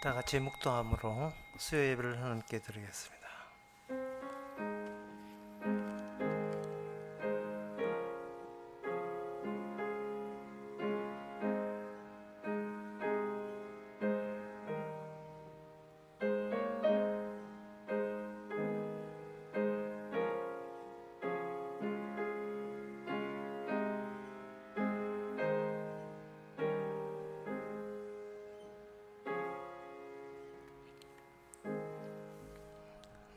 다 같이 묵도함으로 수요 예배를 하나님께 드리겠습니다.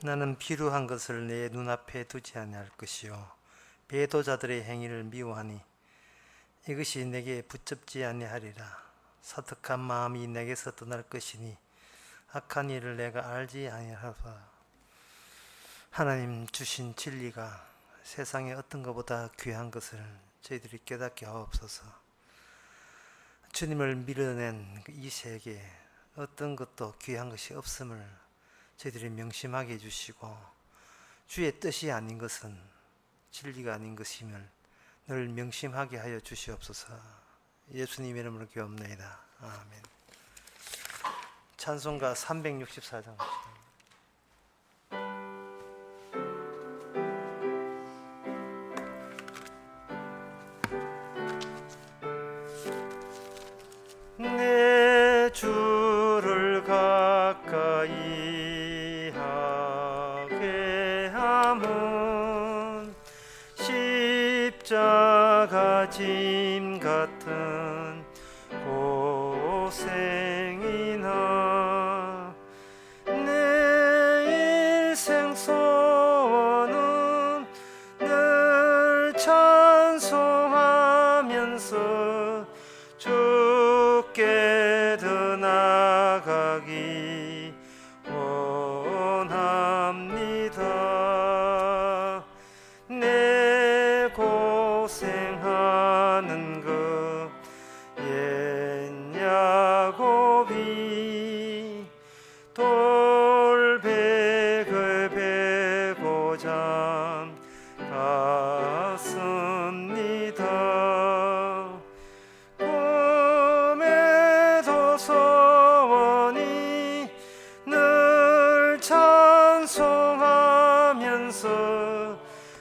나는 비루한 것을 내 눈앞에 두지 아니할 것이요 배도자들의 행위를 미워하니 이것이 내게 붙잡지 아니하리라. 사특한 마음이 내게서 떠날 것이니 악한 일을 내가 알지 아니하리라. 하나님 주신 진리가 세상에 어떤 것보다 귀한 것을 저희들이 깨닫게 하옵소서. 주님을 밀어낸 이 세계에 어떤 것도 귀한 것이 없음을 저희들이 명심하게 해주시고, 주의 뜻이 아닌 것은 진리가 아닌 것임을 늘 명심하게 하여 주시옵소서. 예수님 이름으로 기도합니다. 아멘. 찬송가 364장 내 주를 가까이 하게 함은 십자가 짐 같은 고생이나 내 일생 소원은 늘 찬송하면서 주께 더 나아가기 원합니다. 내 고생하는 것 옛 야곱이 돌백을 베고자 갔습니다. 꿈에도 소원이 늘 찬송하면서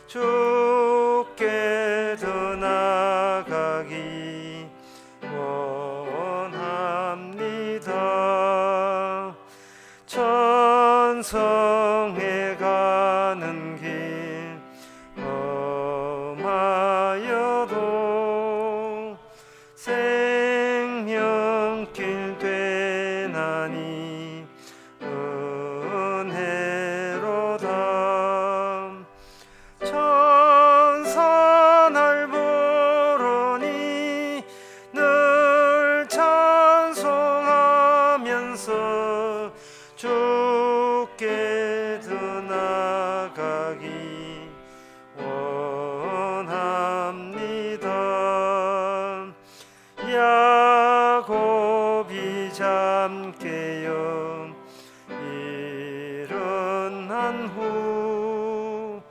주께 더 나아가기 원합니다. 천성에 가는 길 험하여도 생명길 되나니 은혜로다. 천사 날 보러니 늘 찬송하면서 주께 더 나아가기 원합니다. 야곱이 잠깨어 일어난 후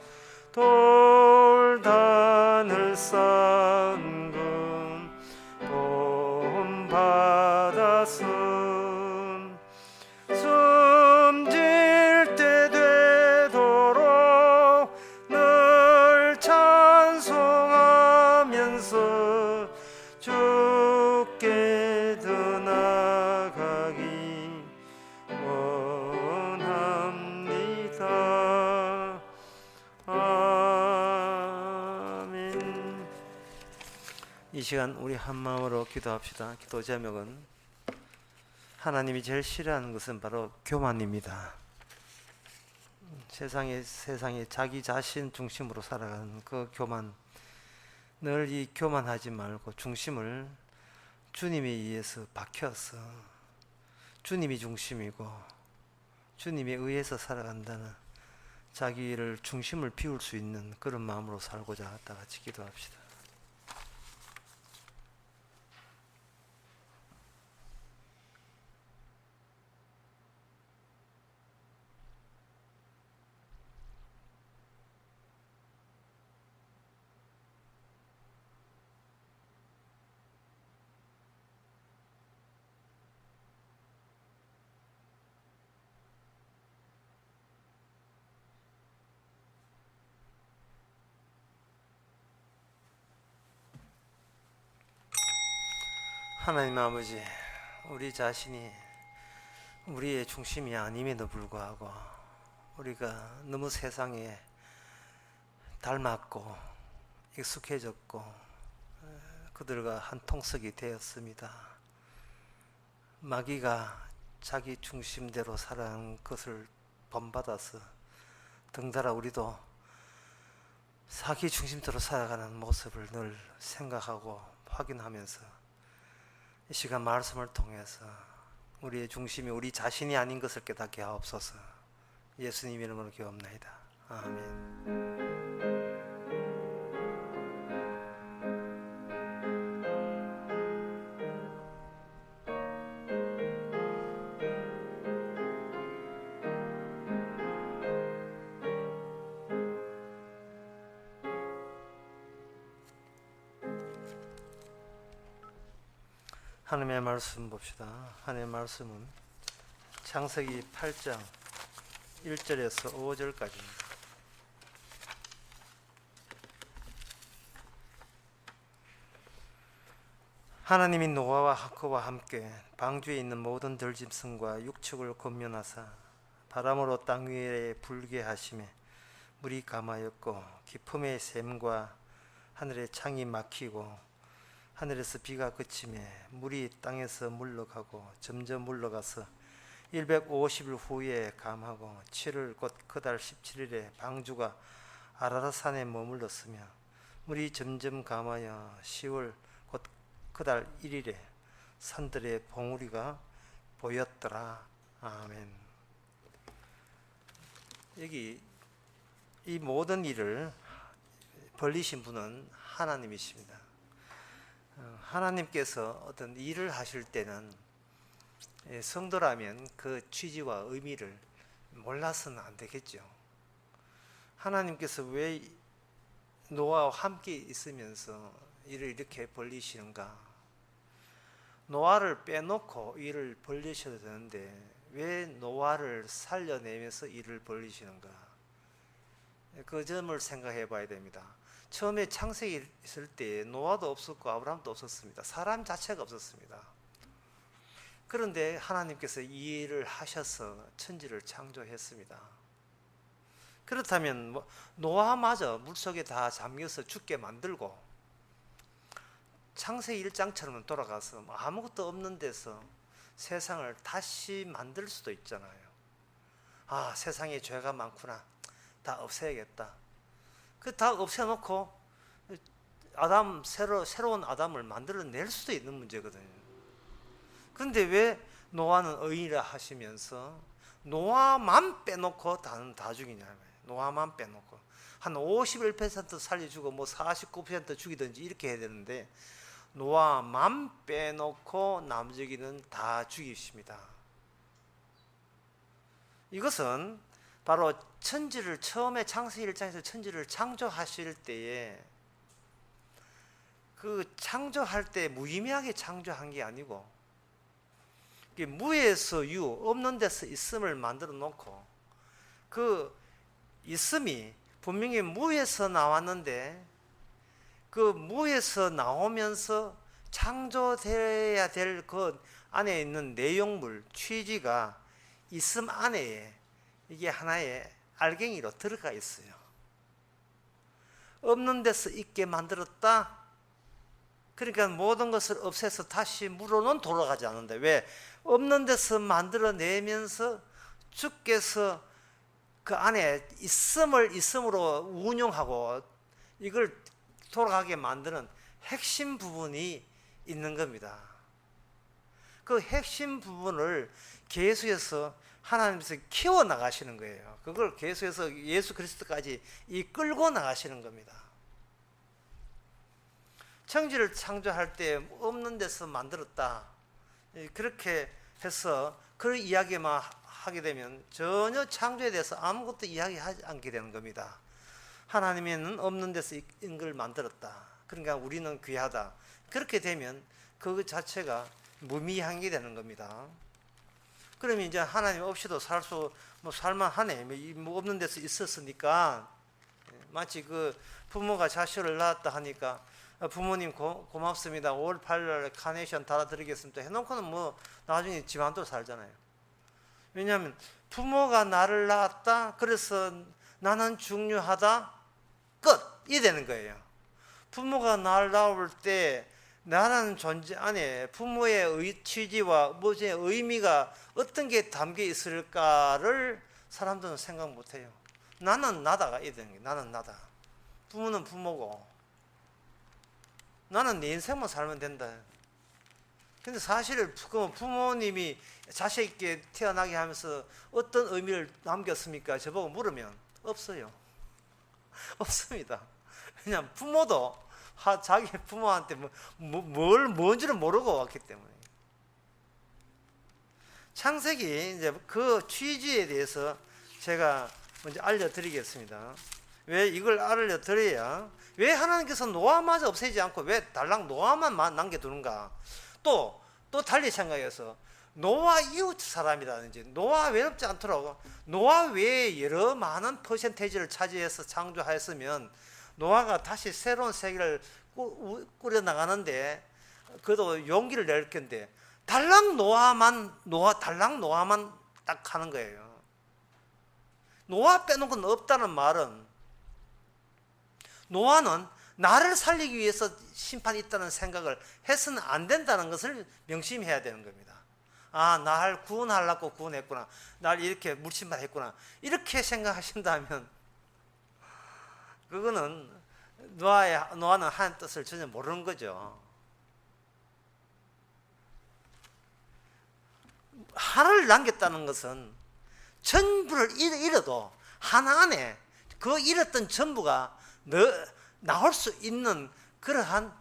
돌단을 쌓은 금 본받았음. 숨질 때 되도록 늘 찬송하면서 주께 더 나아가기 원합니다. 아멘. 이 시간 우리 한 마음으로 기도합시다. 기도 제목은 하나님이 제일 싫어하는 것은 바로 교만입니다. 세상에 자기 자신 중심으로 살아가는 그 교만, 늘 이 교만하지 말고 중심을 주님에 의해서 박혀서 주님이 중심이고 주님에 의해서 살아간다는 자기를 중심을 비울 수 있는 그런 마음으로 살고자 다 같이 기도합시다. 하나님 아버지, 우리 자신이 우리의 중심이 아님에도 불구하고 우리가 너무 세상에 닮았고 익숙해졌고 그들과 한 통속이 되었습니다. 마귀가 자기 중심대로 살아가는 것을 본받아서 덩달아 우리도 자기 중심대로 살아가는 모습을 늘 생각하고 확인하면서 이 시간 말씀을 통해서 우리의 중심이 우리 자신이 아닌 것을 깨닫게 하옵소서. 예수님 이름으로 기도합나이다. 아멘. 하나님의 말씀 봅시다. 하나님의 말씀은 창세기 8장 1절에서 5절까지입니다. 하나님이 노아와 하크와 함께 방주에 있는 모든 들짐승과 육축을 권면하사 바람으로 땅 위에 불게 하심에 물이 감하였고 기품의 샘과 하늘의 창이 막히고 하늘에서 비가 그치매 물이 땅에서 물러가고 점점 물러가서 150일 후에 감하고 7월 곧 그달 17일에 방주가 아라랏산에 머물렀으며 물이 점점 감하여 10월 곧 그달 1일에 산들의 봉우리가 보였더라. 아멘. 여기 이 모든 일을 벌리신 분은 하나님이십니다. 하나님께서 어떤 일을 하실 때는 성도라면 그 취지와 의미를 몰라서는 안 되겠죠. 하나님께서 왜 노아와 함께 있으면서 일을 이렇게 벌리시는가? 노아를 빼놓고 일을 벌리셔도 되는데 왜 노아를 살려내면서 일을 벌리시는가? 그 점을 생각해 봐야 됩니다. 처음에 창세기 있을 때 노아도 없었고 아브라함도 없었습니다. 사람 자체가 없었습니다. 그런데 하나님께서 이 일을 하셔서 천지를 창조했습니다. 그렇다면 노아마저 물속에 다 잠겨서 죽게 만들고 창세기 1장처럼 돌아가서 아무것도 없는 데서 세상을 다시 만들 수도 있잖아요. 아, 세상에 죄가 많구나. 다 없애야겠다. 그 다 없애놓고 새로운 아담을 만들어낼 수도 있는 문제거든요. 그런데 왜 노아는 의인이라 하시면서 노아만 빼놓고 다는 다 죽이냐면 노아만 빼놓고 한 51% 살려주고 뭐 49% 죽이든지 이렇게 해야 되는데 노아만 빼놓고 나머지는 다 죽이십니다. 이것은 바로 천지를 처음에 창세기 1장에서 천지를 창조하실 때에 그 창조할 때 무의미하게 창조한 게 아니고 무에서 유, 없는 데서 있음을 만들어 놓고 그 있음이 분명히 무에서 나왔는데 그 무에서 나오면서 창조되어야 될 그 안에 있는 내용물, 취지가 있음 안에 이게 하나의 알갱이로 들어가 있어요. 없는 데서 있게 만들었다. 그러니까 모든 것을 없애서 다시 물로는 돌아가지 않는데 왜? 없는 데서 만들어내면서 주께서 그 안에 있음을 있음으로 운용하고 이걸 돌아가게 만드는 핵심 부분이 있는 겁니다. 그 핵심 부분을 계속해서 하나님께서 키워나가시는 거예요. 그걸 계속해서 예수 그리스도까지 이끌고 나가시는 겁니다. 천지를 창조할 때 없는 데서 만들었다. 그렇게 해서 그 이야기만 하게 되면 전혀 창조에 대해서 아무것도 이야기하지 않게 되는 겁니다. 하나님은 없는 데서 있는 걸 만들었다. 그러니까 우리는 귀하다. 그렇게 되면 그 자체가 무미한 게 되는 겁니다. 그러면 이제 하나님 없이도 살만하네. 뭐 없는 데서 있었으니까 마치 그 부모가 자식을 낳았다 하니까 부모님 고맙습니다. 5월 8일 카네이션 달아드리겠습니다. 해놓고는 뭐 나중에 집안도 살잖아요. 왜냐하면 부모가 나를 낳았다. 그래서 나는 중요하다. 끝. 이 되는 거예요. 부모가 나를 낳을 때 나라는 존재 안에 부모의 취지와 무엇의 의미가 어떤 게 담겨 있을까를 사람들은 생각 못해요. 나는 나다가 이 되는 거예요. 나는 나다. 부모는 부모고 나는 내 인생만 살면 된다. 근데 사실 부모님이 자식에게 태어나게 하면서 어떤 의미를 남겼습니까? 저보고 물으면 없어요. 없습니다. 그냥 부모도 자기 부모한테 뭔지를 모르고 왔기 때문에. 창세기 이제 그 취지에 대해서 제가 먼저 알려드리겠습니다. 왜 이걸 알려드려야, 왜 하나님께서 노아마저 없애지 않고 왜 달랑 노아만 남겨두는가? 또 달리 생각해서 노아 이웃 사람이라든지 노아 외롭지 않도록 노아 외에 여러 많은 퍼센테이지를 차지해서 창조하였으면 노아가 다시 새로운 세계를 꾸려나가는데 그도 용기를 낼 건데 달랑 노아만 딱 하는 거예요. 노아 빼놓고는 없다는 말은 노아는 나를 살리기 위해서 심판이 있다는 생각을 해서는 안 된다는 것을 명심해야 되는 겁니다. 아, 나를 구원하려고 구원했구나. 날 이렇게 물심판했구나. 이렇게 생각하신다면 그거는 노아는 하나님 뜻을 전혀 모르는 거죠. 하나를 남겼다는 것은 전부를 잃어도 하나 안에 그 잃었던 전부가 나올 수 있는 그러한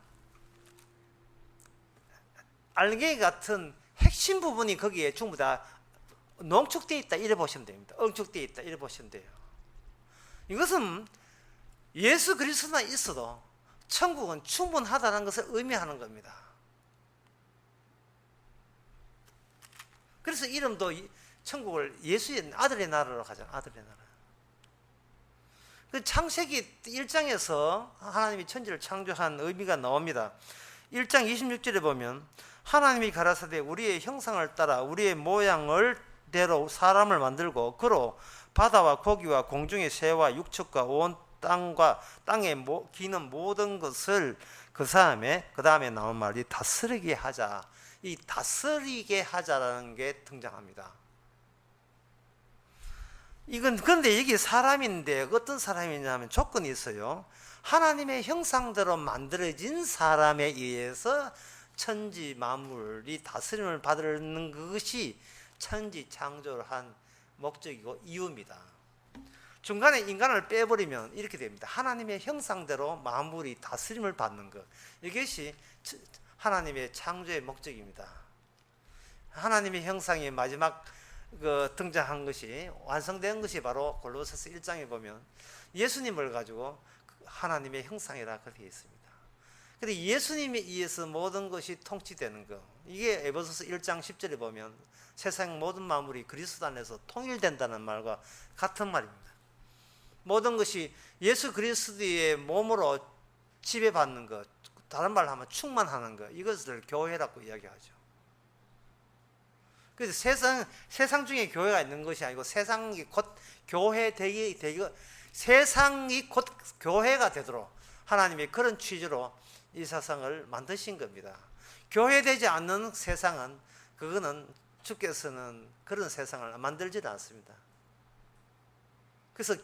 알갱이 같은 핵심 부분이 거기에 전부 다 농축되어 있다 이래 보시면 됩니다. 응축되어 있다 이래 보시면 돼요. 이것은 예수 그리스도만 있어도 천국은 충분하다는 것을 의미하는 겁니다. 그래서 이름도 천국을 예수의 아들의 나라로 가잖아요. 아들의 나라. 그 창세기 1장에서 하나님이 천지를 창조한 의미가 나옵니다. 1장 26절에 보면 하나님이 가라사대 우리의 형상을 따라 우리의 모양을 대로 사람을 만들고 그로 바다와 고기와 공중의 새와 육축과 온 땅과 땅에 기는 모든 것을 그 다음에 나온 말이 다스리게 하자. 이 다스리게 하자라는 게 등장합니다. 이건 그런데 이게 사람인데 어떤 사람이냐면 조건이 있어요. 하나님의 형상대로 만들어진 사람에 의해서 천지 만물이 다스림을 받는 것이 천지 창조를 한 목적이고 이유입니다. 중간에 인간을 빼버리면 이렇게 됩니다. 하나님의 형상대로 만물이 다스림을 받는 것, 이것이 하나님의 창조의 목적입니다. 하나님의 형상이 마지막 등장한 것이 완성된 것이 바로 골로새서 1장에 보면 예수님을 가지고 하나님의 형상이라 그렇게 있습니다. 근데 예수님에 의해서 모든 것이 통치되는 것, 이게 에베소서 1장 10절에 보면 세상 모든 만물이 그리스도 안에서 통일된다는 말과 같은 말입니다. 모든 것이 예수 그리스도의 몸으로 지배받는 것, 다른 말로 하면 충만하는 것, 이것을 교회라고 이야기하죠. 그래서 세상 중에 교회가 있는 것이 아니고 세상이 곧 교회 세상이 곧 교회가 되도록 하나님이 그런 취지로 이 세상을 만드신 겁니다. 교회되지 않는 세상은 그거는 주께서는 그런 세상을 만들지는 않습니다. 그래서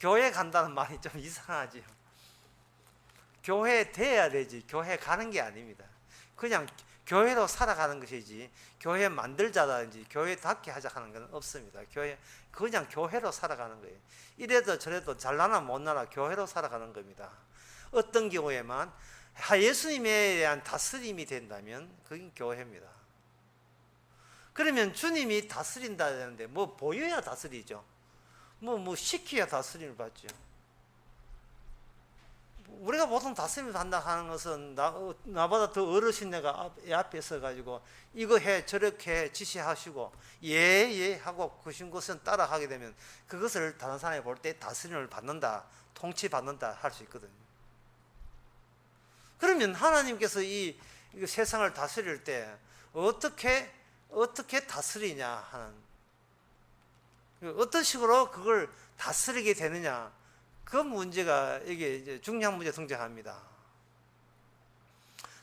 교회 간다는 말이 좀 이상하지요. 교회 돼야 되지 교회 가는 게 아닙니다. 그냥 교회로 살아가는 것이지 교회 만들자든지 교회답게 하자 하는 건 없습니다. 그냥 교회로 살아가는 거예요. 이래도 저래도 잘나나 못나나 교회로 살아가는 겁니다. 어떤 경우에만 예수님에 대한 다스림이 된다면 그게 교회입니다. 그러면 주님이 다스린다 하는데 뭐 보여야 다스리죠. 뭐 시켜야 다스림을 받죠. 우리가 보통 다스림을 받는다 하는 것은 나보다 더 어르신 내가 앞에 있어가지고 이거 해 저렇게 해 지시하시고 예 하고 그신 것은 따라하게 되면 그것을 다른 사람이 볼 때 다스림을 받는다, 통치받는다 할 수 있거든요. 그러면 하나님께서 이 세상을 다스릴 때 어떻게 다스리냐 하는, 어떤 식으로 그걸 다스리게 되느냐, 그 문제가 이게 이제 중요한 문제 등장합니다.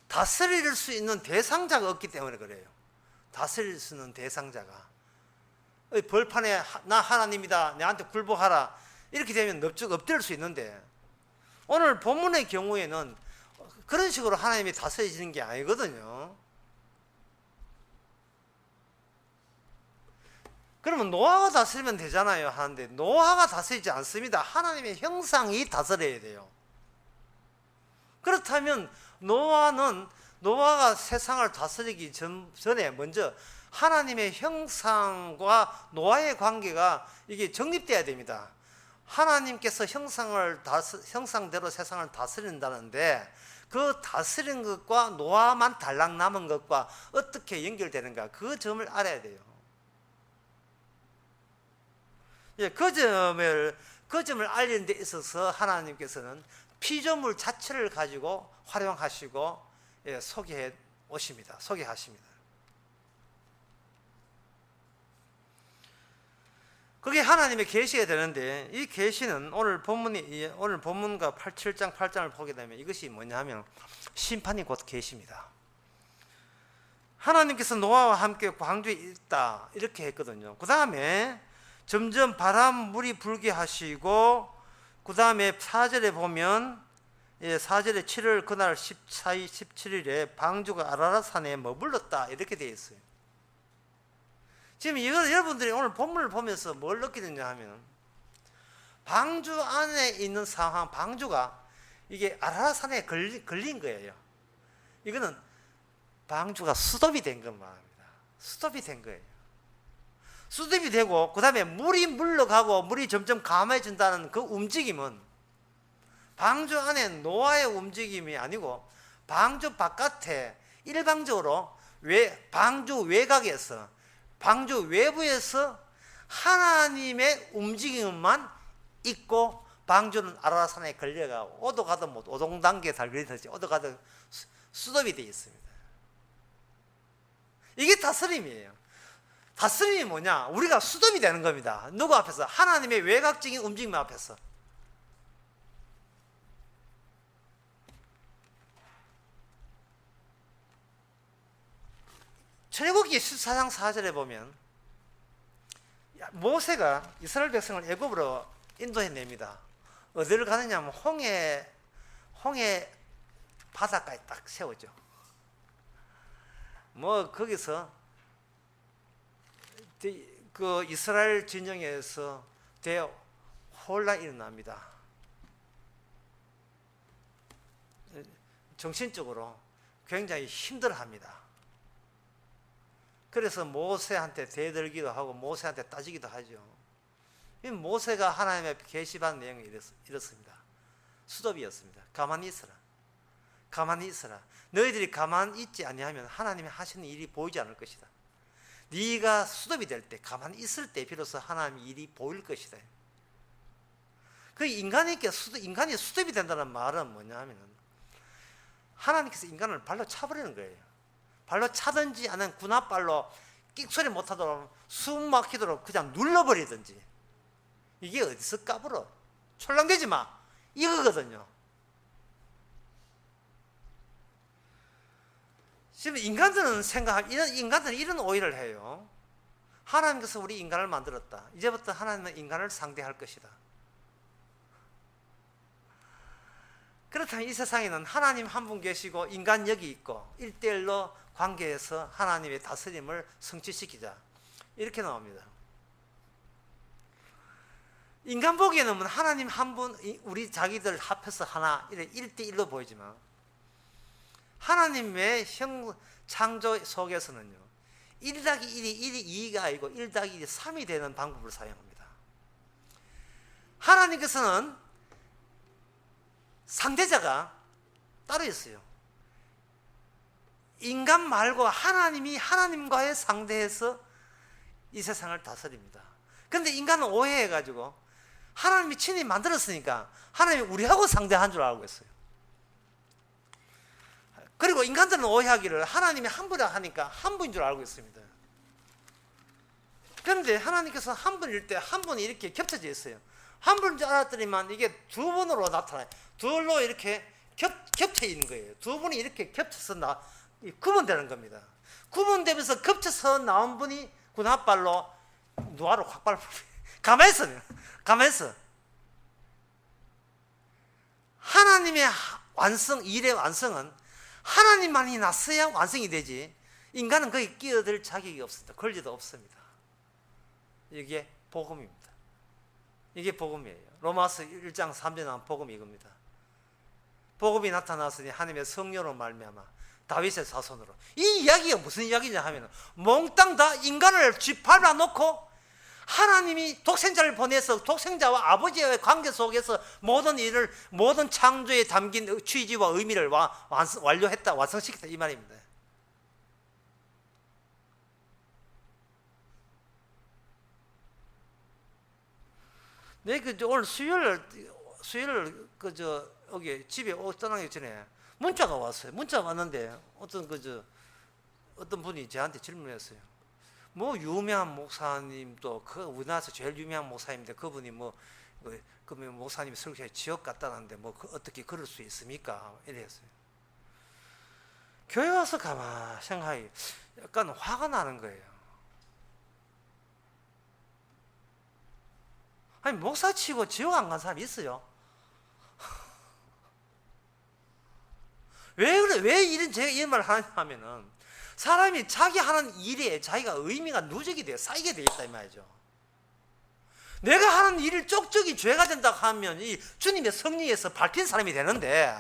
다스릴 수 있는 대상자가 없기 때문에 그래요. 다스릴 수 있는 대상자가. 벌판에 나 하나님이다, 내한테 굴복하라, 이렇게 되면 넙죽 엎드릴 수 있는데, 오늘 본문의 경우에는 그런 식으로 하나님이 다스리시는 게 아니거든요. 그러면 노아가 다스리면 되잖아요 하는데, 노아가 다스리지 않습니다. 하나님의 형상이 다스려야 돼요. 그렇다면 노아가 세상을 다스리기 전에 먼저 하나님의 형상과 노아의 관계가 이게 정립돼야 됩니다. 하나님께서 형상대로 세상을 다스린다는데, 그 다스린 것과 노아만 달랑 남은 것과 어떻게 연결되는가, 그 점을 알아야 돼요. 그 점을 알리는 데 있어서 하나님께서는 피조물 자체를 가지고 활용하시고 소개하십니다. 그게 하나님의 계시가 되는데, 이 계시는 오늘 본문과 7장 8장을 보게 되면 이것이 뭐냐면 심판이 곧 계시입니다. 하나님께서 노아와 함께 광주에 있다 이렇게 했거든요. 그 다음에 점점 바람 물이 불게 하시고, 그 다음에 4절에 보면 4절에 7월 그날 14일 17일에 방주가 아라랏 산에 머물렀다 이렇게 되어 있어요. 지금 이거 여러분들이 오늘 본문을 보면서 뭘 느끼느냐 하면, 방주 안에 있는 상황, 방주가 이게 아라랏 산에 걸린 거예요. 이거는 방주가 수도비 된 것 말입니다. 수도비 된 거예요. 수도비 되고, 그 다음에 물이 물러가고 물이 점점 감해진다는 그 움직임은 방주 안에 노아의 움직임이 아니고, 방주 바깥에 일방적으로 방주 외곽에서, 방주 외부에서 하나님의 움직임만 있고, 방주는 아라랏 산에 걸려가 오도 가도 못 오동단계에 달리듯이 오도 가도 수도비 되어 있습니다. 이게 다스림이에요. 다스림이 뭐냐? 우리가 수도비 되는 겁니다. 누구 앞에서? 하나님의 외곽적인 움직임 앞에서. 출애굽기 14장 4절에 보면 모세가 이스라엘 백성을 애굽으로 인도해냅니다. 어디를 가느냐 하면 홍해 바닷가에 딱 세우죠. 거기서 그 이스라엘 진영에서 대혼란이 일어납니다. 정신적으로 굉장히 힘들어합니다. 그래서 모세한테 대들기도 하고 모세한테 따지기도 하죠. 모세가 하나님의 계시받은 내용이 이렇습니다. 수도비였습니다. 가만히 있어라. 너희들이 가만히 있지 아니하면 하나님이 하시는 일이 보이지 않을 것이다. 네가 수도비 될 때, 가만히 있을 때 비로소 하나님의 일이 보일 것이다. 그 인간이 수도비 된다는 말은 뭐냐 하면, 하나님께서 인간을 발로 차버리는 거예요. 발로 차든지 아니면 군합발로 끽소리 못하도록 숨 막히도록 그냥 눌러버리든지. 이게 어디서 까불어? 촐랑대지 마, 이거거든요. 지금 인간들은 이런 오해를 해요. 하나님께서 우리 인간을 만들었다. 이제부터 하나님은 인간을 상대할 것이다. 그렇다면 이 세상에는 하나님 한 분 계시고 인간 여기 있고 1대1로 관계에서 하나님의 다스림을 성취시키자, 이렇게 나옵니다. 인간 보기에는 하나님 한 분, 우리 자기들 합해서 하나, 이래 1대1로 보이지만, 하나님의 창조 속에서는요, 1-1이 2가 아니고 1-1이 3이 되는 방법을 사용합니다. 하나님께서는 상대자가 따로 있어요. 인간 말고 하나님이 하나님과의 상대해서 이 세상을 다스립니다. 그런데 인간은 오해해가지고 하나님이 친히 만들었으니까 하나님이 우리하고 상대한 줄 알고 있어요. 그리고 인간들은 오해하기를 하나님이 한 분이라 하니까 한 분인 줄 알고 있습니다. 그런데 하나님께서 한 분일 때 한 분이 이렇게 겹쳐져 있어요. 한 분인 줄 알았더니만 이게 두 분으로 나타나요. 둘로 이렇게 겹쳐 있는 거예요. 두 분이 이렇게 겹쳐서 구분되는 겁니다. 구분되면서 겹쳐서 나온 분이 군합발로 누아로 확 밟아. 가만히 있어요. 가만히 있어. 하나님의 일의 완성은 하나님만이 났어야 완성이 되지, 인간은 거기 끼어들 자격이 없습니다. 권리도 없습니다. 이게 복음입니다. 이게 복음이에요. 로마서 1장 3절에 나온 복음이 이겁니다. 복음이 나타났으니 하나님의 성령으로 말미암아 다윗의 자손으로. 이 이야기가 무슨 이야기냐 하면 몽땅 다 인간을 짓밟아 놓고 하나님이 독생자를 보내서 독생자와 아버지의 관계 속에서 모든 일을, 모든 창조에 담긴 취지와 의미를 완료했다, 완성시켰다, 이 말입니다. 네, 오늘 수요일 여기 집에 떠나기 전에 문자가 왔어요. 문자가 왔는데 어떤 분이 저한테 질문했어요. 뭐 유명한 목사님도 우리나라에서 제일 유명한 목사님인데 그분이 그 목사님이 설교에 지옥 같다는데 어떻게 그럴 수 있습니까? 이랬어요. 교회 와서 가만 생각하기 약간 화가 나는 거예요. 아니, 목사 치고 지옥 안 간 사람이 있어요? 왜 그래? 제가 이 말을 하냐면은, 사람이 자기 하는 일에 자기가 의미가 누적이 돼요. 쌓이게 돼 있다, 이 말이죠. 내가 하는 일을 쪽쪽이 죄가 된다고 하면 이 주님의 성령에서 밝힌 사람이 되는데,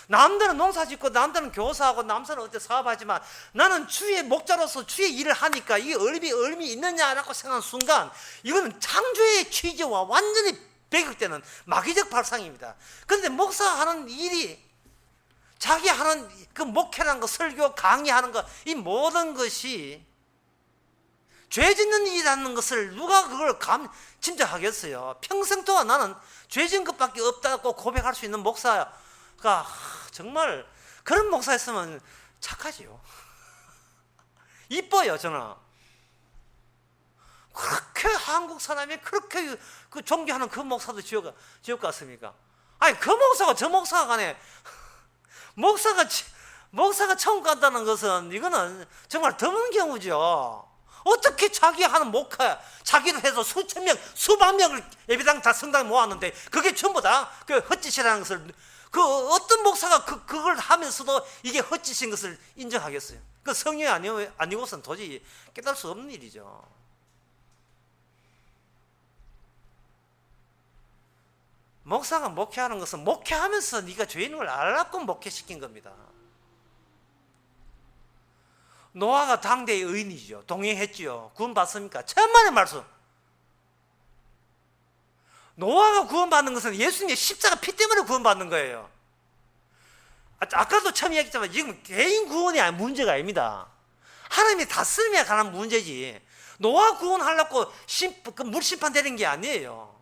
남들은 농사 짓고 남들은 교사하고 남들은 어때 사업하지만 나는 주의 목자로서 주의 일을 하니까 이게 의미 있느냐라고 생각하는 순간 이거는 창조의 취지와 완전히 배격되는 마귀적 발상입니다. 그런데 목사하는 일이 자기 하는 그 목회라는 거, 설교, 강의하는 거, 이 모든 것이 죄 짓는 일이라는 것을 누가 그걸 짐작하겠어요? 평생 동안 나는 죄 짓는 것밖에 없다고 고백할 수 있는 목사가 정말 그런 목사였으면 착하지요. 이뻐요, 저는. 그렇게 한국 사람이 그렇게 존경하는 그 목사도 지옥 갔습니까? 아니, 그 목사가 저 목사가 가네. 목사가 천국 간다는 것은 이거는 정말 드문 경우죠. 어떻게 자기 하는 목회, 자기도 해서 수천 명, 수만 명을 예배당 다 성당에 모았는데 그게 전부 다 그 헛짓이라는 것을, 어떤 목사가 그걸 하면서도 이게 헛짓인 것을 인정하겠어요? 그 성령이 아니고서는 도저히 깨달을 수 없는 일이죠. 목사가 목회하는 것은 목회하면서 네가 죄인인 걸 알았고 목회시킨 겁니다. 노아가 당대의 의인이죠. 동행했죠. 구원받습니까? 천만의 말씀. 노아가 구원받는 것은 예수님의 십자가 피 때문에 구원받는 거예요. 아까도 처음 얘기했지만 지금 개인 구원이 문제가 아닙니다. 하나님의 다스림에 관한 문제지, 노아 구원하려고 물심판 되는 게 아니에요.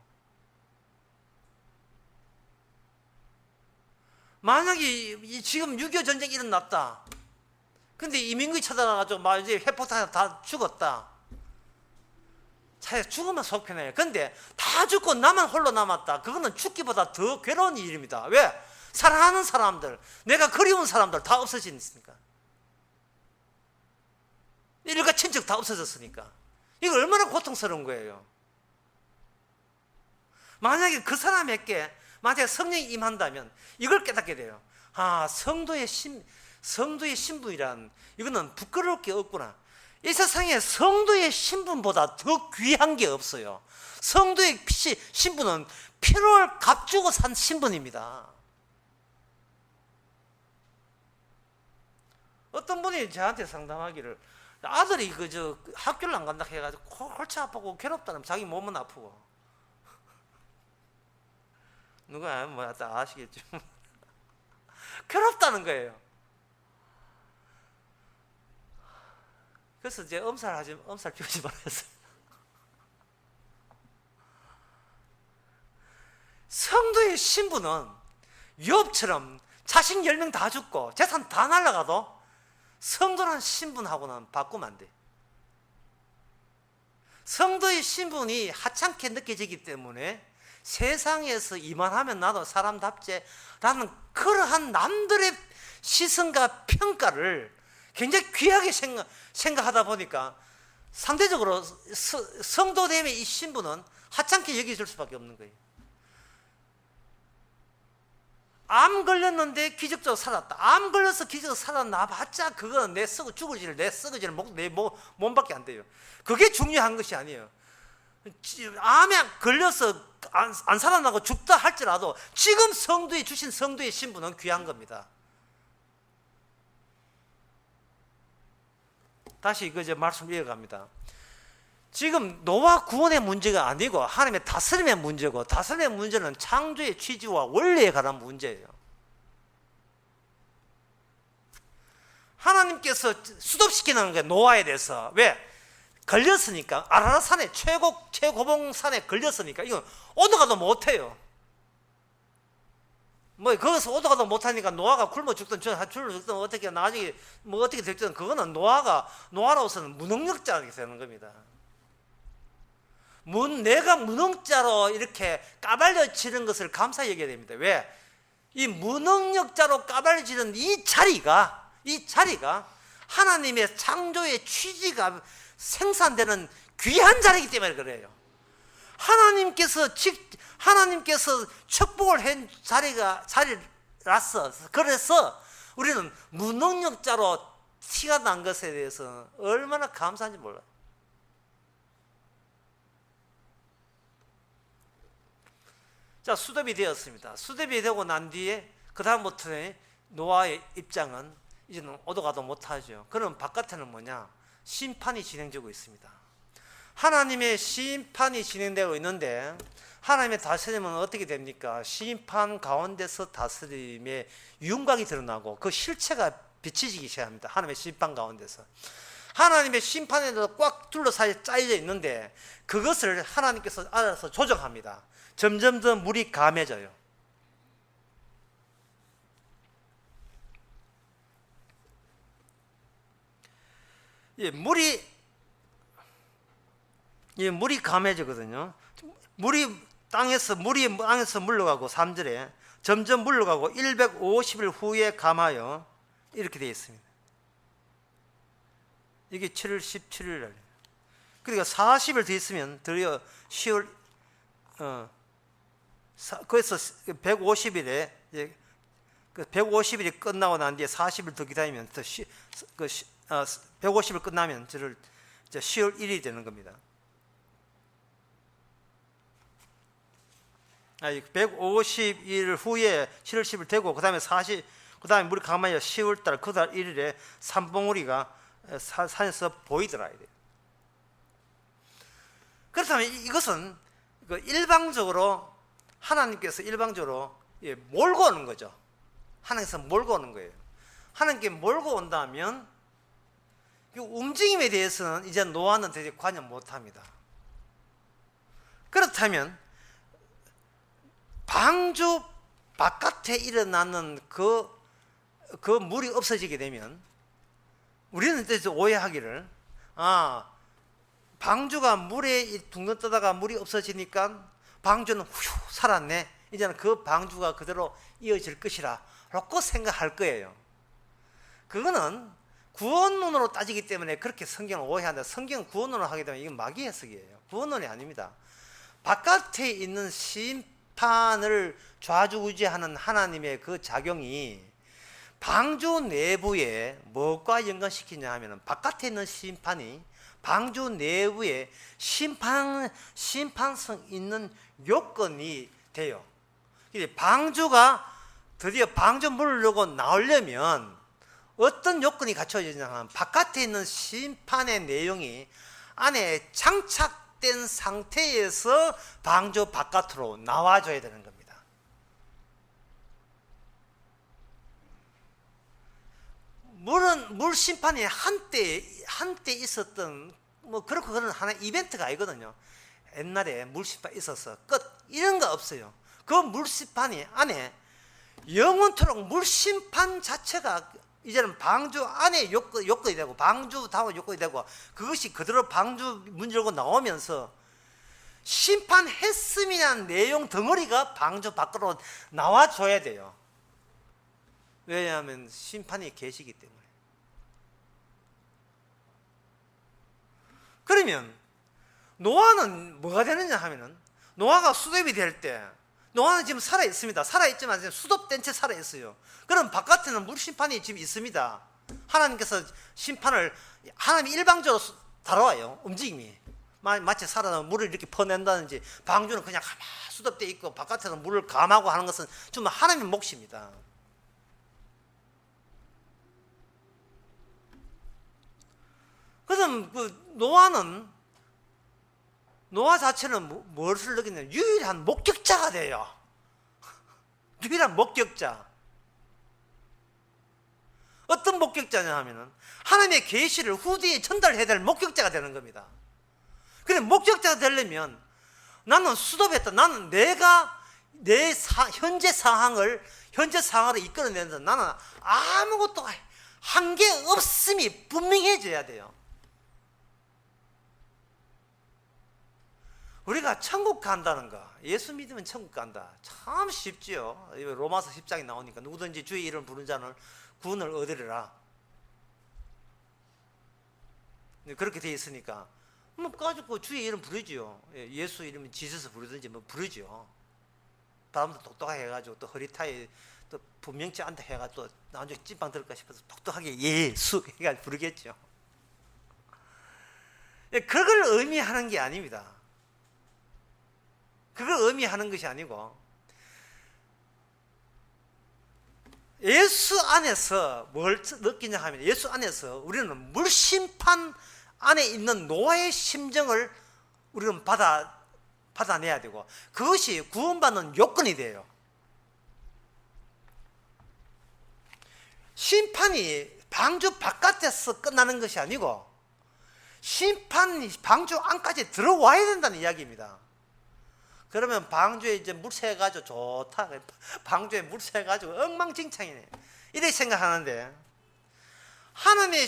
만약에 지금 6.25 전쟁이 일어났다. 근데 이민국이 찾아가가지고 막 이제 해포탄 다 죽었다. 차라리 죽으면 속편해요. 근데 다 죽고 나만 홀로 남았다. 그거는 죽기보다 더 괴로운 일입니다. 왜? 사랑하는 사람들, 내가 그리운 사람들 다 없어지니까. 일가 친척 다 없어졌으니까. 이거 얼마나 고통스러운 거예요. 만약에 그 사람에게 만약에 성령이 임한다면 이걸 깨닫게 돼요. 성도의 신분이란 이거는 부끄러울 게 없구나. 이 세상에 성도의 신분보다 더 귀한 게 없어요. 성도의 신분은 피를 값주고 산 신분입니다. 어떤 분이 저한테 상담하기를, 아들이 학교를 안 간다 해가지고 골치 아프고 괴롭다는, 자기 몸은 아프고. 누가 다 아시겠죠? 괴롭다는 거예요. 그래서 이제 엄살 피우지 말았어요. 성도의 신분은 욥처럼 자식 10명 다 죽고 재산 다 날라가도 성도라는 신분하고는 바꾸면 안 돼. 성도의 신분이 하찮게 느껴지기 때문에 세상에서 이만하면 나도 사람답지 라는 그러한 남들의 시선과 평가를 굉장히 귀하게 생각하다 보니까 상대적으로 성도됨의 이 신분은 하찮게 여겨질 수밖에 없는 거예요. 암 걸렸는데 기적적으로 살았다. 암 걸려서 기적적으로 살아나봤자 그거는 내 죽을지를 내 썩어지는 내 몸밖에 안 돼요. 그게 중요한 것이 아니에요. 암에 걸려서 안 살아나고 죽다 할지라도 지금 성도에 주신 성도의 신분은 귀한 겁니다. 다시 이제 말씀 이어갑니다. 지금 노아 구원의 문제가 아니고 하나님의 다스림의 문제고, 다스림의 문제는 창조의 취지와 원리에 관한 문제예요. 하나님께서 수습시키는 거예요. 노아에 대해서. 왜? 걸렸으니까. 아라라산에 최고봉산에 걸렸으니까 이건 오도가도 못해요. 거기서 오도가도 못하니까 노아가 굶어 죽든 줄로 죽든 어떻게 나중에 어떻게 될지는 그거는 노아로서는 무능력자가 되는 겁니다. 내가 무능자로 이렇게 까발려지는 것을 감사히 여겨야 됩니다. 왜? 이 무능력자로 까발려지는 이 자리가 하나님의 창조의 취지가 생산되는 귀한 자리이기 때문에 그래요. 하나님께서 축복을 한 자리라서, 그래서 우리는 무능력자로 티가 난 것에 대해서 얼마나 감사한지 몰라요. 자, 수습이 되었습니다. 수습이 되고 난 뒤에 그 다음부터는 노아의 입장은 이제는 오도가도 못하죠. 그럼 바깥에는 뭐냐? 심판이 진행되고 있습니다. 하나님의 심판이 진행되고 있는데 하나님의 다스림은 어떻게 됩니까? 심판 가운데서 다스림의 윤곽이 드러나고 그 실체가 비춰지기 시작합니다. 하나님의 심판 가운데서. 하나님의 심판에도 꽉 둘러싸여 짜여져 있는데 그것을 하나님께서 알아서 조정합니다. 점점 더 물이 감해져요. 물이 감해지거든요. 물이 땅에서 물러가고 3절에 점점 물러가고 150일 후에 감하여 이렇게 되어 있습니다. 이게 7월 17일 날. 그러니까 40일 더 있으면 드디어 10월 그래서 150일에 150일이 끝나고 난 뒤에 40일 더 기다리면 150일 끝나면 10월 1일이 되는 겁니다. 150일 후에 7월 10일 되고 그다음에 물이 감아야 10월 달 그달 1일에 산봉우리가 산에서 보이더라. 그렇다면 이것은 일방적으로 하나님께서 몰고 오는 거죠. 하나님께서 몰고 오는 거예요. 하나님께 몰고 온다면 이 움직임에 대해서는 이제 노아는 되게 관여 못합니다. 그렇다면 방주 바깥에 일어나는 그 물이 없어지게 되면 우리는 이제 오해하기를 방주가 물에 둥근 떠다가 물이 없어지니까 방주는 휴 살았네. 이제는 그 방주가 그대로 이어질 것이라 라고 생각할 거예요. 그거는 구원론으로 따지기 때문에 그렇게 성경을 오해한다. 성경은 구원론으로 하게 되면 이건 마귀 해석이에요. 구원론이 아닙니다. 바깥에 있는 심판을 좌지우지하는 하나님의 그 작용이 방주 내부에 무엇과 연관시키냐 하면 바깥에 있는 심판이 방주 내부에 심판성 있는 요건이 돼요. 방주가 드디어 방주 물려고 나오려면 어떤 요건이 갖춰지냐 하면 바깥에 있는 심판의 내용이 안에 장착된 상태에서 방주 바깥으로 나와줘야 되는 겁니다. 물 심판이 한때 있었던 그런 하나의 이벤트가 아니거든요. 옛날에 물 심판 있어서 끝 이런 거 없어요. 그 물 심판이 안에 영원토록 물심판 자체가 이제는 방주 안에 요건이 되고 방주 다운 요건이 되고 그것이 그대로 방주 문 열고 나오면서 심판했음이라는 내용 덩어리가 방주 밖으로 나와줘야 돼요. 왜냐하면 심판이 계시기 때문에. 그러면 노아는 뭐가 되느냐 하면은 노아가 수도입이 될 때 노아는 지금 살아있습니다. 살아있지만 수도된 채 살아있어요. 그럼 바깥에는 물심판이 지금 있습니다. 하나님께서 심판을 하나님이 일방적으로 다뤄와요. 움직임이 마치 살아나면 물을 이렇게 퍼낸다든지 방주는 그냥 가만 수도되어 있고 바깥에서 물을 감하고 하는 것은 정말 하나님의 몫입니다. 그래서 노아 자체는 무엇을 느끼냐면 유일한 목격자가 돼요. 유일한 목격자. 어떤 목격자냐 하면은 하나님의 계시를 후대에 전달해야 될 목격자가 되는 겁니다. 그래 목격자가 되려면 나는 수도했다. 나는 내가 내 현재 상황을 이끌어내는데 나는 아무것도 한 게 없음이 분명해져야 돼요. 우리가 천국 간다는 거, 예수 믿으면 천국 간다. 참 쉽지요. 로마서 10장에 나오니까 누구든지 주의 이름을 부른 자는 구원을 얻으리라. 그렇게 돼 있으니까 뭐 가지고 주의 이름 부르지요. 예수 이름은 지저스 부르든지 뭐 부르지요. 사람도 똑똑하게 해가지고 또 허리타에 또 분명치 않다 해가지고 또 나중에 찐빵 들을까 싶어서 똑똑하게 예수 해가지고 부르겠죠. 그걸 의미하는 게 아닙니다. 그걸 의미하는 것이 아니고 예수 안에서 뭘 느끼냐 하면 예수 안에서 우리는 물심판 안에 있는 노아의 심정을 우리는 받아내야 되고 그것이 구원받는 요건이 돼요. 심판이 방주 바깥에서 끝나는 것이 아니고 심판이 방주 안까지 들어와야 된다는 이야기입니다. 그러면 방주에 이제 물 새가지고 좋다. 방주에 물 새가지고 엉망진창이네. 이렇게 생각하는데 하나님의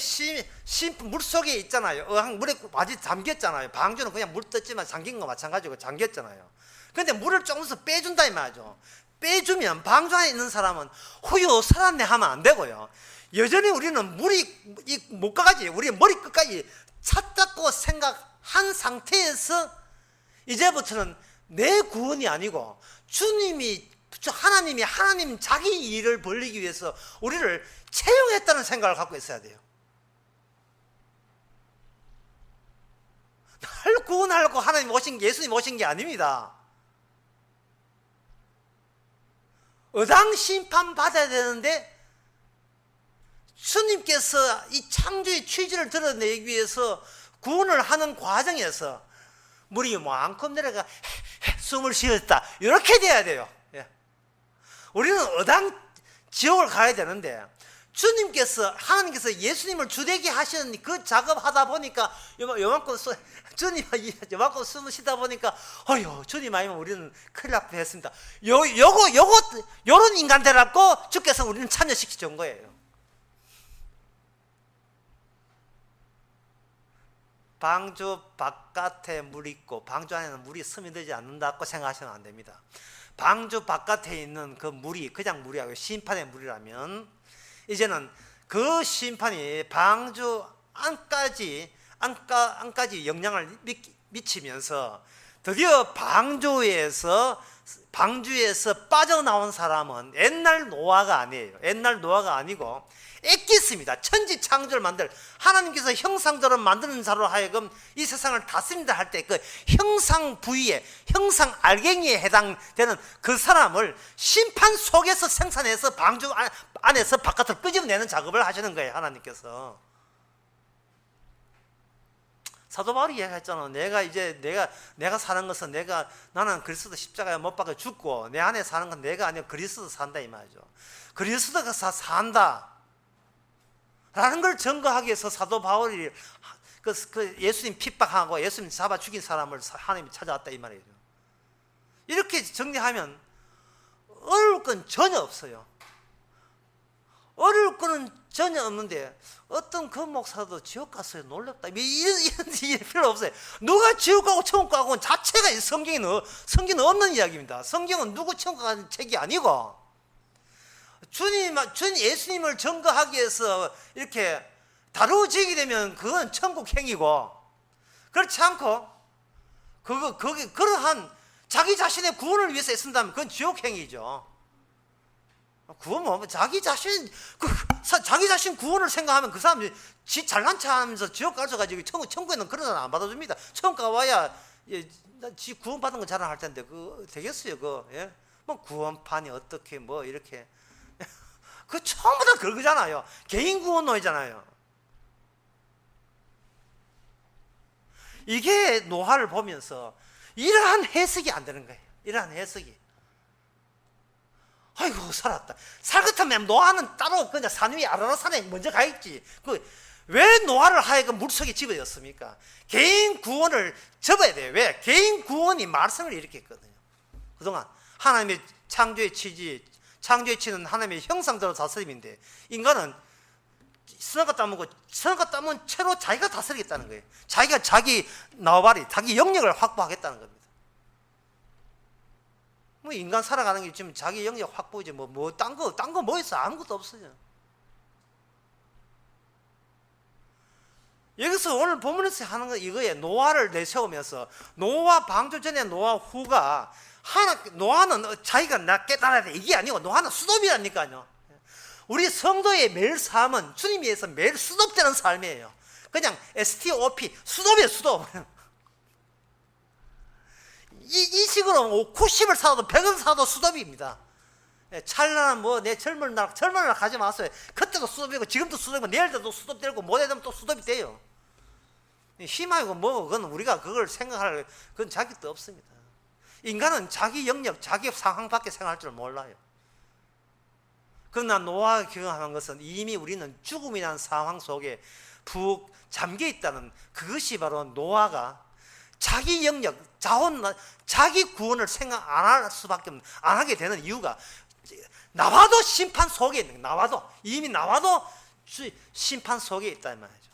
물 속에 있잖아요. 물에 완전히 잠겼잖아요. 방주는 그냥 물 떴지만 잠긴 거 마찬가지고 잠겼잖아요. 그런데 물을 조금씩 빼준다 이 말이죠. 빼주면 방주 안에 있는 사람은 후유 살았네 하면 안 되고요. 여전히 우리는 물이 목까지 우리 머리 끝까지 찼다고 생각한 상태에서 이제부터는 내 구원이 아니고 하나님 자기 일을 벌리기 위해서 우리를 채용했다는 생각을 갖고 있어야 돼요. 날 구원하려고 하나님 예수님 오신 게 아닙니다. 의당 심판 받아야 되는데 주님께서 이 창조의 취지를 드러내기 위해서 구원을 하는 과정에서 물이 많고 내려가 숨을 쉬었다 이렇게 돼야 돼요. 우리는 의당 지옥을 가야 되는데 하나님께서 예수님을 주되게 하시는 그 작업하다 보니까 요만큼 요만큼 숨을 쉬다 보니까 주님 아니면 우리는 큰일 날 뻔했습니다. 요런 인간들하고 주께서 우리는 참여시켜 준 거예요. 방주 바깥에 물이 있고 방주 안에는 물이 스며들지 않는다고 생각하시면 안 됩니다. 방주 바깥에 있는 그 물이 그냥 물이 아니고 심판의 물이라면 이제는 그 심판이 방주 안까지 영향을 미치면서 드디어 방주에서 빠져나온 사람은 옛날 노아가 아니에요. 옛날 노아가 아니고 엑기스입니다. 천지 창조를 만들 하나님께서 형상대로 만드는 자로 하여금 이 세상을 다스린다 할 때 그 형상 부위에 형상 알갱이에 해당되는 그 사람을 심판 속에서 생산해서 방주 안에서 바깥으로 끄집어내는 작업을 하시는 거예요. 하나님께서. 사도 바울이 이야기했잖아. 내가 사는 것은 나는 그리스도 십자가에 못 박혀 죽고 내 안에 사는 건 내가 아니고 그리스도 산다 이 말이죠. 그리스도가 산다 라는 걸 증거하기 위해서 사도 바울이 그 예수님 핍박하고 예수님 잡아 죽인 사람을 하나님이 찾아왔다 이 말이죠. 이렇게 정리하면 어려울 건 전혀 없어요. 어려울 거는 전혀 없는데 어떤 그 목사도 지옥 갔어요. 놀랍다. 이런 필요 없어요. 누가 지옥 가고 천국 가고 자체가 성경은 없는 이야기입니다. 성경은 누구 천국 가는 책이 아니고 주님 예수님을 증거하기 위해서 이렇게 다루어지게 되면 그건 천국 행위고, 그렇지 않고 그러한 자기 자신의 구원을 위해서 애쓴다면 그건 지옥 행위죠. 그건 뭐 자기 자신 구원을 생각하면 그 사람이 잘난 척하면서 지옥 가서가지고 천국에는 그런 사람 안 받아줍니다. 천국 가봐야 지 구원 받은 거 자랑할 텐데 그 되겠어요? 뭐 구원판이 어떻게 뭐 이렇게 그 전부 다 그거잖아요. 개인 구원론이잖아요. 이게 노화를 보면서 이러한 해석이 안 되는 거예요. 이러한 해석이. 아이고 살았다. 살 같으면 노아는 따로 그냥 산 위에 아라라산에 먼저 가 있지. 왜 노아를 하여금 물속에 집어였습니까? 개인 구원을 접어야 돼요. 왜? 개인 구원이 말씀을 일으켰거든요. 그동안 하나님의 창조의 취는 하나님의 형상대로 다스림인데, 인간은 선악과 따먹은 채로 자기가 다스리겠다는 거예요. 자기가 자기 나와바리, 자기 영역을 확보하겠다는 겁니다. 뭐 인간 살아가는 게 지금 자기 영역 확보지 딴 거 뭐 있어? 아무것도 없어요. 여기서 오늘 본문에서 하는 거 이거예요. 노아를 내세우면서 노아 방주 전에 노아 후가 노아는 자기가 나 깨달아야 돼 이게 아니고 노아는 수도비라니까요. 우리 성도의 매일 삶은 주님 위해서 매일 수도되는 삶이에요. 그냥 STOP 수도비예요. 수도. 이 식으로 90을 사도 100을 사도 수도비입니다. 찰나는 내 젊은 날 가지 마세요. 그때도 수도비고 지금도 수도비고 내일도 수도되고 모레 되면 또 수도비 돼요. 희망이고 그건 우리가 그걸 생각할 그건 자기 뜻 없습니다. 인간은 자기 영역, 자기 상황 밖에 생각할 줄 몰라요. 그러나 노아가 경험한 것은 이미 우리는 죽음이라는 상황 속에 푹 잠겨 있다는 그것이 바로 노아가 자기 영역, 자기 구원을 생각 안 할 수밖에 안 하게 되는 이유가 나와도 심판 속에 있는 거예요. 이미 나와도 심판 속에 있다 말이죠.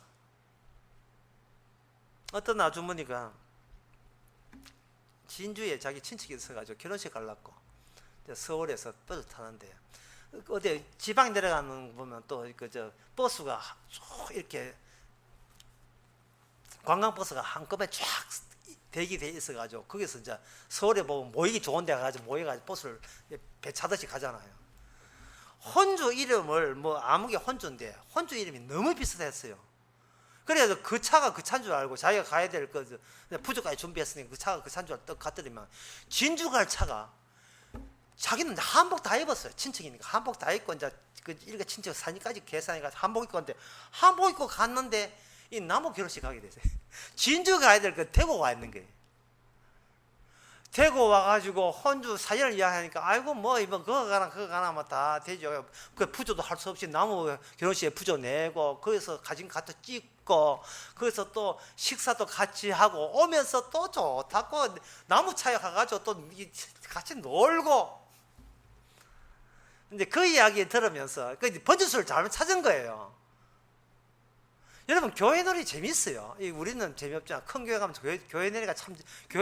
어떤 아주머니가 진주에 자기 친척이 있어가지고 결혼식 가려고 서울에서 버스 타는데 어디 지방 내려가는 거 보면 또 버스가 쭉 이렇게 관광버스가 한꺼번에 쫙 대기돼 있어가지고 거기서 이제 서울에 보면 모이기 좋은 데 가가지고 모여가지고 버스를 배 차듯이 가잖아요. 혼주 이름을 아무개 혼주인데 혼주 이름이 너무 비슷했어요. 그래서 그 차가 그 차인 줄 알고 자기가 가야 될 부족까지 준비했으니까 그 차가 그 차인 줄 알고 갔더니만 진주 갈 차가 자기는 한복 다 입었어요. 친척이니까 한복 다 입고 이제 일가 친척 사니까지 계산해가지고 한복 입고 갔는데 한복 입고 갔는데 이 나무 결혼식 가게 됐어요. 진주 가야 될 거 대구 와 있는 거예요. 대구 와가지고 혼주 사연을 이야기하니까 아이고 이번 그거 가나 다 되죠. 그 부조도 할 수 없이 나무 결혼식에 부조 내고 거기서 가진 갖다 찍고 거기서 또 식사도 같이 하고 오면서 또 좋다고 나무 차에 가가지고 또 같이 놀고. 근데 그 이야기 들으면서 번지수를 잘못 찾은 거예요. 여러분 교회 노래 재밌어요. 우리는 재미없잖아. 큰 교회 가면 교회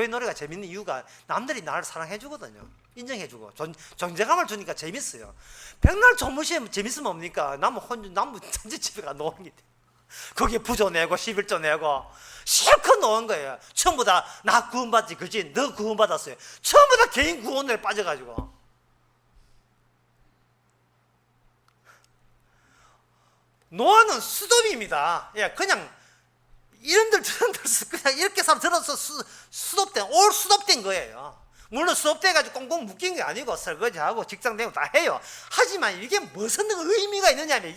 노래가 재밌는 이유가 남들이 나를 사랑해 주거든요. 인정해 주고 존재감을 주니까 재밌어요. 백날 조무시에 재밌으면 뭡니까? 나무 전지집에 가 노는 게 거기에 부조 내고 11조 내고 실컷 노는 거예요. 전부 다 나 구원받지 그지? 너 구원받았어요. 전부 다 개인 구원에 빠져가지고 노아는 수도비입니다. 그냥 이런들 저런들 그냥 이렇게 들어서 수도된 거예요. 물론 수도돼가지고 꽁꽁 묶인 게 아니고 설거지하고 직장 다니고 다 해요. 하지만 이게 무슨 의미가 있느냐면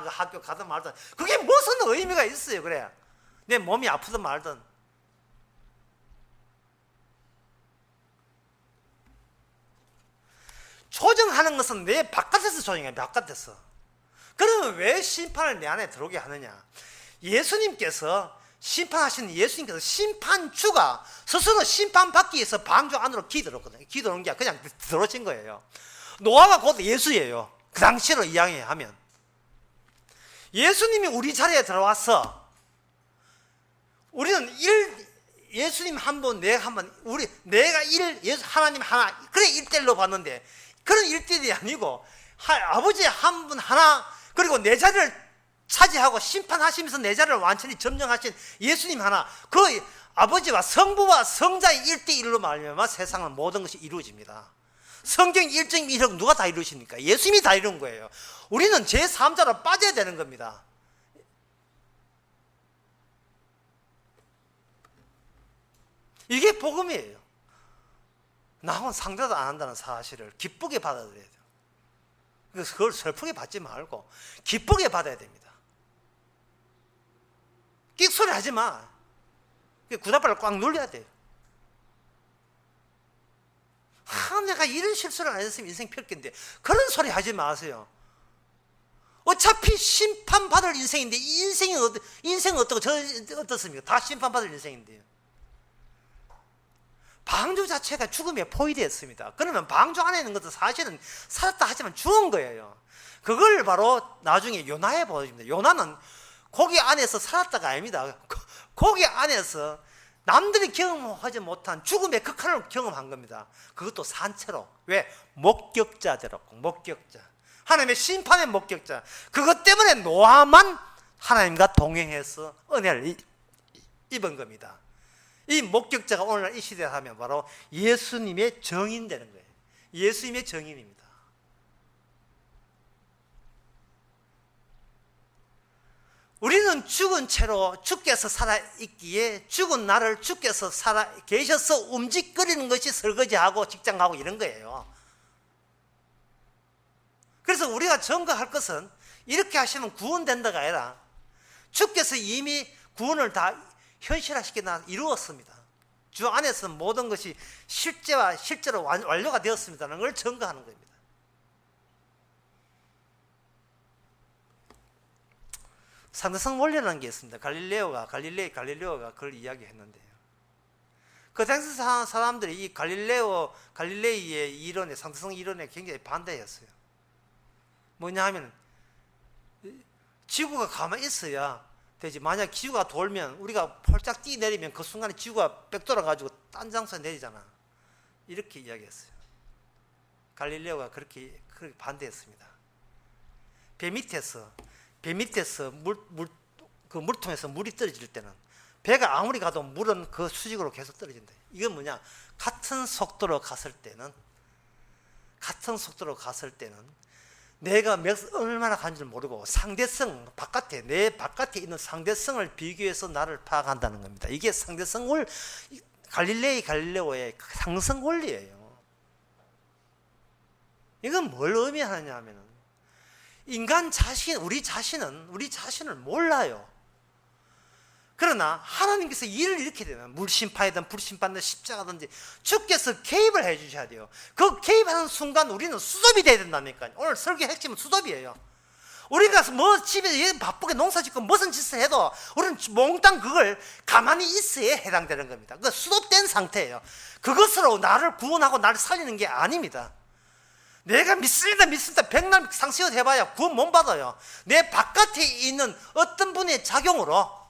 그 학교 가든 말든 그게 무슨 의미가 있어요. 그래 내 몸이 아프든 말든. 조정하는 것은 내 바깥에서 조정해요. 바깥에서. 그러면 왜 심판을 내 안에 들어오게 하느냐? 예수님께서 심판하시는 예수님께서 심판주가 스스로 심판받기 위해서 방주 안으로 기들었거든요. 기들어온 게 그냥 들어오신 거예요. 노아가 곧 예수예요. 그 당시로 이야기하면 예수님이 우리 자리에 들어와서 우리는 예수님 한 분, 내가 한 분, 내가 하나님 하나, 그래 1대1로 봤는데 그런 1대1이 아니고 아버지 한 분 하나, 그리고 내 자리를 차지하고 심판하시면서 내 자리를 완전히 점령하신 예수님 하나, 그 아버지와 성부와 성자의 1대1로 말미암아 세상은 모든 것이 이루어집니다. 성경 1.1억 누가 다 이루십니까? 예수님이 다 이룬 거예요. 우리는 제3자로 빠져야 되는 겁니다. 이게 복음이에요. 남은 상대도 안 한다는 사실을 기쁘게 받아들여야 돼요. 그래서 그걸 슬프게 받지 말고 기쁘게 받아야 됩니다. 끽소리 하지 마. 구다발을 꽉 눌려야 돼요. 내가 이런 실수를 안 했으면 인생 펼겠는데 그런 소리 하지 마세요. 어차피 심판받을 인생인데 인생은 어떻습니까? 다 심판받을 인생인데요. 방주 자체가 죽음에 포위되었습니다. 그러면 방주 안에 있는 것도 사실은 살았다 하지만 죽은 거예요. 그걸 바로 나중에 요나에 보여줍니다. 요나는 고기 안에서 살았다가 아닙니다. 고기 안에서 남들이 경험하지 못한 죽음의 극한을 경험한 겁니다. 그것도 산채로. 왜? 목격자대로. 목격자. 하나님의 심판의 목격자. 그것 때문에 노아만 하나님과 동행해서 은혜를 입은 겁니다. 이 목격자가 오늘날 이 시대에 하면 바로 예수님의 정인 되는 거예요. 예수님의 정인입니다. 우리는 죽은 채로 주께서 살아있기에 죽은 나를 주께서 살아 계셔서 움직거리는 것이 설거지하고 직장 가고 이런 거예요. 그래서 우리가 전가할 것은 이렇게 하시면 구원된다가 아니라 주께서 이미 구원을 다 현실화시켜 이루었습니다. 주 안에서 모든 것이 실제로 완료가 되었습니다는 걸 전가하는 겁니다. 상대성 원리라는 게 있습니다. 갈릴레오가 그걸 이야기했는데요. 그 당시 사람들이 이 갈릴레이의 이론에, 상대성 이론에 굉장히 반대했어요. 뭐냐 하면 지구가 가만히 있어야 되지. 만약 지구가 돌면 우리가 폴짝 뛰내리면 그 순간에 지구가 빽 돌아가지고 딴 장소에 내리잖아. 이렇게 이야기했어요. 갈릴레오가 그렇게 반대했습니다. 배 밑에서 그 물통에서 물이 떨어질 때는 배가 아무리 가도 물은 그 수직으로 계속 떨어진다. 이건 뭐냐? 같은 속도로 갔을 때는 내가 얼마나 간지를 모르고 상대성, 내 바깥에 있는 상대성을 비교해서 나를 파악한다는 겁니다. 이게 상대성 갈릴레오의 상성 원리예요. 이건 뭘 의미하느냐 하면은 우리 자신을 몰라요. 그러나 하나님께서 일을 이렇게 되면 물심판이든 불심판이든 십자가든지 주께서 개입을 해 주셔야 돼요. 그 개입하는 순간 우리는 수톱이 돼야 된다니까요. 오늘 설교 핵심은 수톱이에요. 우리가 집에 바쁘게 농사짓고 무슨 짓을 해도 우리는 몽땅 그걸 가만히 있어야 해당되는 겁니다. 그 수톱된 상태예요. 그것으로 나를 구원하고 나를 살리는 게 아닙니다. 내가 믿습니다. 백날 상시옷 해봐야 구원 못 받아요. 내 바깥에 있는 어떤 분의 작용으로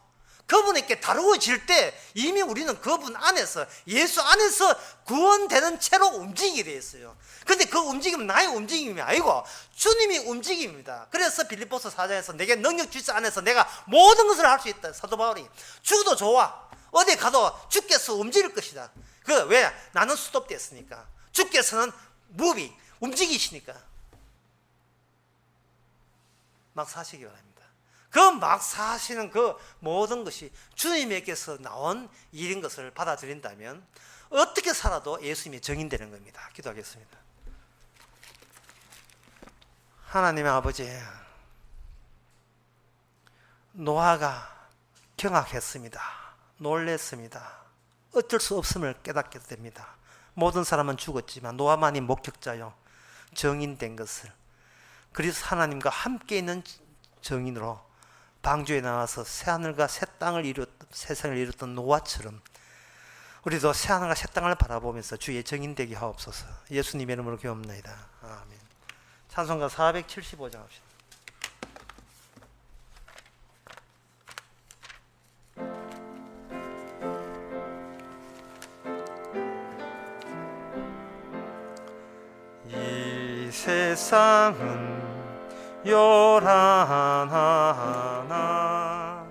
그분에게 다루어질 때 이미 우리는 그분 안에서, 예수 안에서 구원되는 채로 움직이게 되어 있어요. 근데 그 움직임은 나의 움직임이 아니고 주님이 움직임입니다. 그래서 빌립보서 4장에서 내게 능력 주시 안에서 내가 모든 것을 할 수 있다. 사도 바울이 죽어도 좋아, 어디 가도 주께서 움직일 것이다. 왜? 나는 수톱됐으니까. 주께서는 움직이시니까 막 사시기 바랍니다. 그 막 사시는 그 모든 것이 주님에게서 나온 일인 것을 받아들인다면 어떻게 살아도 예수님이 정인되는 겁니다. 기도하겠습니다. 하나님의 아버지, 노아가 경악했습니다. 놀랬습니다. 어쩔 수 없음을 깨닫게 됩니다. 모든 사람은 죽었지만 노아만이 목격자요, 정인된 것을, 그래서 하나님과 함께 있는 정인으로 방주에 나와서 새하늘과 새 땅을 세상을 이뤘던 노아처럼 우리도 새하늘과 새 땅을 바라보면서 주의 증인 되게 하옵소서. 예수님의 이름으로 기도합나이다. 아멘. 찬송가 475장 합시다. 이 세상은 요란하나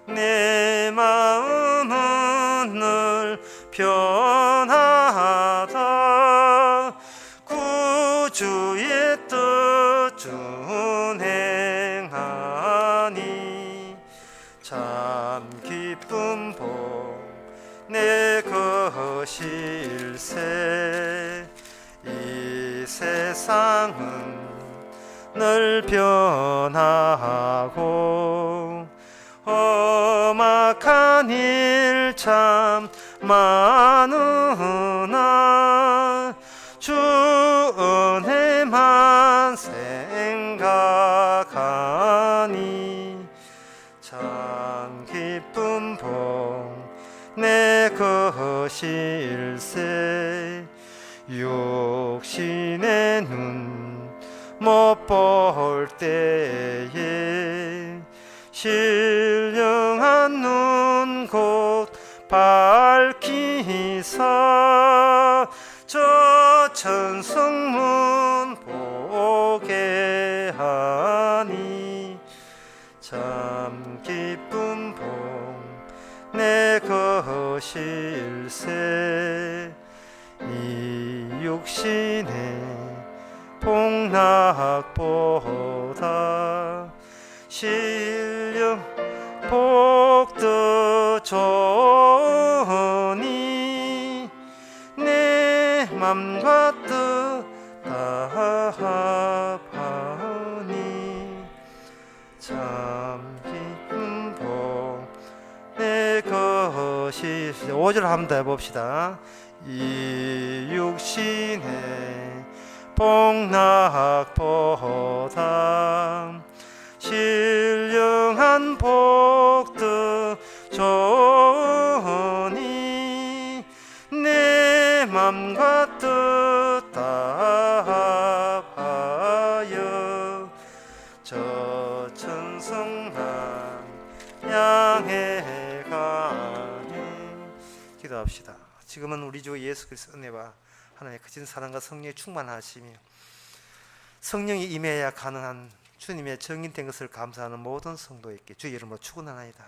내 마음은 늘 편하다. 구주의 뜻 준행하니 참 기쁜 복 내 것일세. 이 세상은 늘 변하고 험악한 일 참 많으나 주 은혜만 생각하니 참 기쁜 복 내 것일세. 육신의 눈 못 볼 때에 신령한 눈 곧 밝히사 저 천성문 보게 하니 참 기쁜 복 내 것일세. 이 육신의 복락보다 신령 복도 좋으니 내 맘과 뜻 다합하니 참 기쁜 복 내 것이. 5절 한번 더 해봅시다. 이 육신의 복락보다 신령한 복도 좋으니 내 맘과 뜻 다합하여 저 천성만 향해 가니. 기도합시다. 지금은 우리 주 예수 그리스도 은혜와 하나님의 크신 사랑과 성령의 충만하심이 성령이 임해야 가능한 주님의 정인된 것을 감사하는 모든 성도에게 주의 이름으로 축원하나이다.